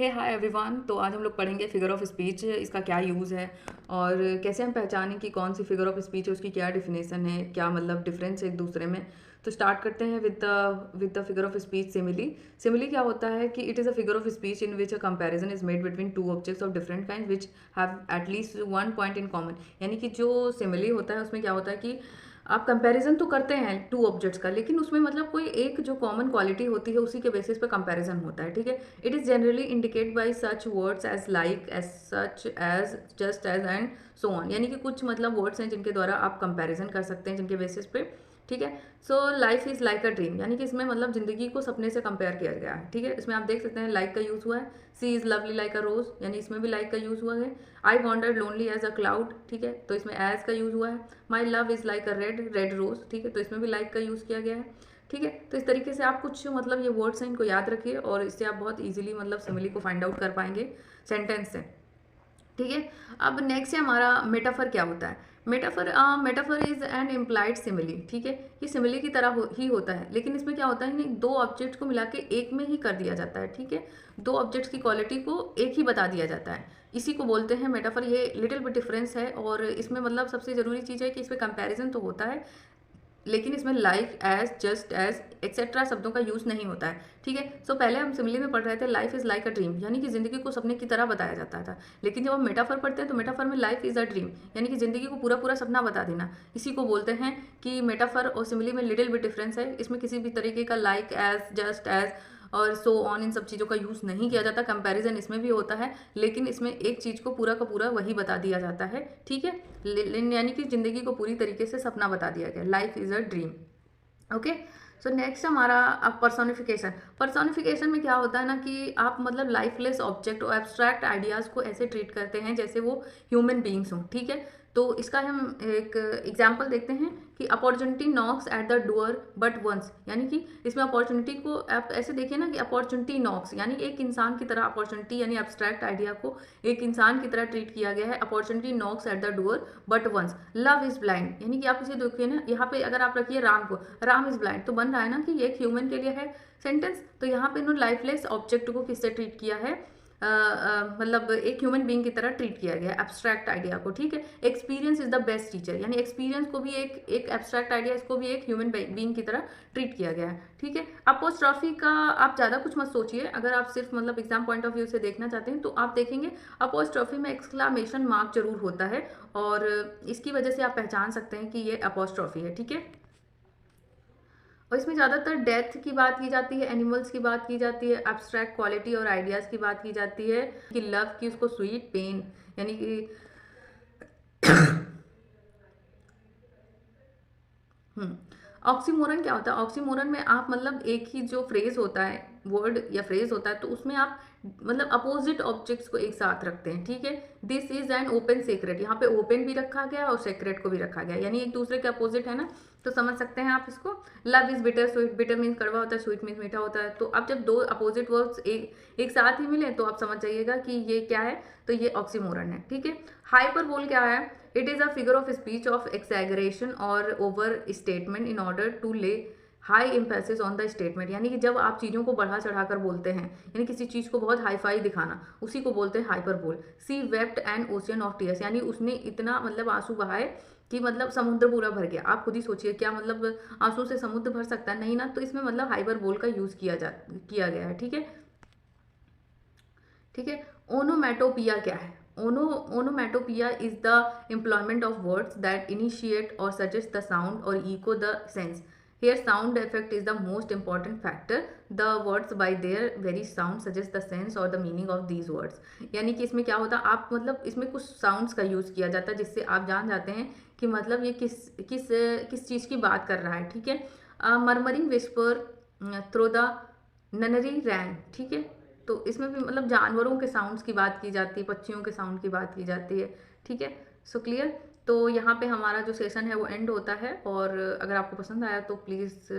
हे hi everyone. तो आज हम लोग पढ़ेंगे फिगर ऑफ स्पीच, इसका क्या यूज़ है और कैसे हम पहचानें कि कौन सी फिगर ऑफ स्पीच है, उसकी क्या डेफिनेशन है, क्या मतलब डिफरेंस है एक दूसरे में। तो स्टार्ट करते हैं with the figure of speech simile. Simile क्या होता है कि it is a figure of speech in which a comparison is made between two objects of different kind which have at least one point in common. यानी कि जो simile होता है उसमें क्या होता है कि आप कंपैरिजन तो करते हैं टू ऑब्जेक्ट्स का, लेकिन उसमें मतलब कोई एक जो कॉमन क्वालिटी होती है उसी के बेसिस पे कंपैरिजन होता है। ठीक है। It is generally indicate by such words as like, as such as, just as and so on. यानी कि कुछ मतलब वर्ड्स हैं जिनके द्वारा आप कंपैरिजन कर सकते हैं, जिनके बेसिस पे। ठीक है। So life is like a dream, यानी कि इसमें मतलब जिंदगी को सपने से कंपेयर किया गया है। ठीक है। इसमें आप देख सकते हैं लाइक का यूज हुआ है। She is lovely like a rose, यानी इसमें भी लाइक का यूज हुआ है। I wondered lonely as a cloud, ठीक है, तो इसमें एज का यूज हुआ है। My love is like a red red rose, ठीक है, तो इसमें भी लाइक का यूज किया गया है। ठीक है। तो इस तरीके से आप कुछ मतलब ये वर्ड्स हैं इनको याद रखिए और इससे आप बहुत इजीली मतलब सिमिली को फाइंड आउट कर पाएंगे सेंटेंस से। ठीक है। अब नेक्स्ट है हमारा मेटाफर क्या होता है। Metaphor is an implied simile. ठीक है। ये सिमिली की तरह ही होता है, लेकिन इसमें क्या होता है कि दो ऑब्जेक्ट्स को मिला के एक में ही कर दिया जाता है। ठीक है। दो ऑब्जेक्ट्स की क्वालिटी को एक ही बता दिया जाता है, इसी को बोलते हैं मेटाफर। ये लिटिल बिट डिफरेंस है और इसमें मतलब सबसे ज़रूरी चीज़ है कि इसमें कंपैरिजन तो होता है, लेकिन इसमें like, as, just as, etcetera शब्दों का यूज नहीं होता है। ठीक है। सो पहले हम सिमिली में पढ़ रहे थे life is like a dream, यानी कि जिंदगी को सपने की तरह बताया जाता था। लेकिन जब हम मेटाफर पढ़ते हैं तो मेटाफर में लाइफ इज अ ड्रीम, यानी कि जिंदगी को पूरा पूरा सपना बता देना, इसी को बोलते हैं कि मेटाफर और सिमिली में लिटिल बिट डिफरेंस है। इसमें किसी भी तरीके का लाइक, एज, जस्ट एज और सो ऑन इन सब चीज़ों का यूज़ नहीं किया जाता। कंपैरिजन इसमें भी होता है, लेकिन इसमें एक चीज़ को पूरा का पूरा वही बता दिया जाता है। ठीक है। यानी कि जिंदगी को पूरी तरीके से सपना बता दिया गया, life is a dream. Okay. So next हमारा अब पर्सोनिफिकेशन। पर्सोनिफिकेशन में क्या होता है ना कि आप मतलब लाइफलेस ऑब्जेक्ट और एब्स्ट्रैक्ट आइडियाज़ को ऐसे ट्रीट करते हैं जैसे वो ह्यूमन बींग्स हों। ठीक है। तो इसका हम एक एग्जांपल देखते हैं कि opportunity knocks at the door but once, यानी कि इसमें अपॉर्चुनिटी को आप ऐसे देखिए ना कि अपॉर्चुनिटी नॉक्स, यानी एक इंसान की तरह अपॉर्चुनिटी यानी एब्स्ट्रैक्ट आइडिया को एक इंसान की तरह ट्रीट किया गया है। Opportunity knocks at the door but once. Love is blind, यानी कि आप इसे देखिए ना, यहाँ पे अगर आप रखिए राम को, राम इज ब्लाइंड, तो बन रहा है ना कि ये एक ह्यूमन के लिए है सेंटेंस। तो यहाँ पे इन्होंने लाइफलेस ऑब्जेक्ट को किससे ट्रीट किया है, मतलब एक ह्यूमन बीइंग की तरह ट्रीट किया गया है एब्स्ट्रैक्ट आइडिया को। ठीक है। Experience is the best teacher, यानी एक्सपीरियंस को भी एक एब्स्ट्रैक्ट आइडिया, इसको भी एक ह्यूमन बीइंग की तरह ट्रीट किया गया है। ठीक है। अपोस्ट्रॉफी का आप ज़्यादा कुछ मत सोचिए, अगर आप सिर्फ मतलब एग्जाम पॉइंट ऑफ व्यू से देखना चाहते हैं तो आप देखेंगे अपोस्ट्रॉफी में एक्सक्लामेशन मार्क जरूर होता है और इसकी वजह से आप पहचान सकते हैं कि ये अपोस्ट्रॉफी है। ठीक है। और इसमें ज़्यादातर डेथ की बात की जाती है, एनिमल्स की बात की जाती है, एब्स्ट्रैक्ट क्वालिटी और आइडियाज़ की बात की जाती है, कि लव की उसको स्वीट पेन, यानी कि ऑक्सीमोरन क्या होता है। ऑक्सीमोरन में आप मतलब एक ही जो फ्रेज होता है, वर्ड या फ्रेज होता है, तो उसमें आप मतलब अपोजिट ऑब्जेक्ट्स को एक साथ रखते हैं। ठीक है। This is an open secret, यहाँ पे ओपन भी रखा गया और सेक्रेट को भी रखा गया, यानी एक दूसरे के अपोजिट है ना, तो समझ सकते हैं आप इसको। Love is bitter sweet, bitter means कड़वा होता है, स्वीट मीन्स मीठा होता है। तो अब जब दो अपोजिट वर्ड्स एक साथ ही मिले तो आप समझ जाइएगा कि ये क्या है, तो ये ऑक्सीमोरन है। ठीक है। हाइपरबोल क्या है। It is a figure of speech of exaggeration or overstatement in order to lay high emphasis on the statement, यानी कि जब आप चीज़ों को बढ़ा चढ़ाकर बोलते हैं, यानी किसी चीज़ को बहुत हाई फाई दिखाना, उसी को बोलते हैं hyperbole. She wept an ocean of tears, यानी उसने इतना मतलब आंसू बहाए कि मतलब समुद्र पूरा भर गया। आप खुद ही सोचिए क्या मतलब आंसू से समुद्र भर सकता है, नहीं ना। तो इसमें मतलब हाइपरबोल का यूज़ किया गया है। ठीक है। ठीक है। ओनोमैटोपिया क्या है। Onomatopoeia is the employment of words that initiate or suggest the sound or echo the sense. Here sound effect is the most important factor. The words by their very sound suggest the sense or the meaning of these words, यानी कि इसमें क्या होता है, आप मतलब इसमें कुछ साउंड्स का यूज किया जाता है जिससे आप जान जाते हैं कि मतलब ये किस किस किस चीज़ की बात कर रहा है। ठीक है। मरमरिंग विस्पर थ्रू द ननरी रैन। ठीक है। तो इसमें भी मतलब जानवरों के साउंड्स की बात की जाती है, पक्षियों के साउंड की बात की जाती है। ठीक है। So clear. तो यहाँ पे हमारा जो सेशन है वो एंड होता है, और अगर आपको पसंद आया तो प्लीज़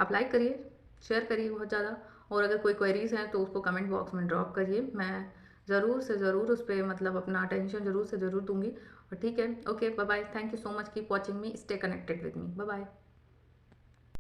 आप लाइक करिए, शेयर करिए बहुत ज़्यादा, और अगर कोई क्वेरीज हैं तो उसको कमेंट बॉक्स में ड्रॉप करिए, मैं ज़रूर से ज़रूर उस पर मतलब अपना अटेंशन ज़रूर से ज़रूर दूंगी। और ठीक है। Okay, bye bye, thank you so much, keep watching me, stay connected with me, bye bye.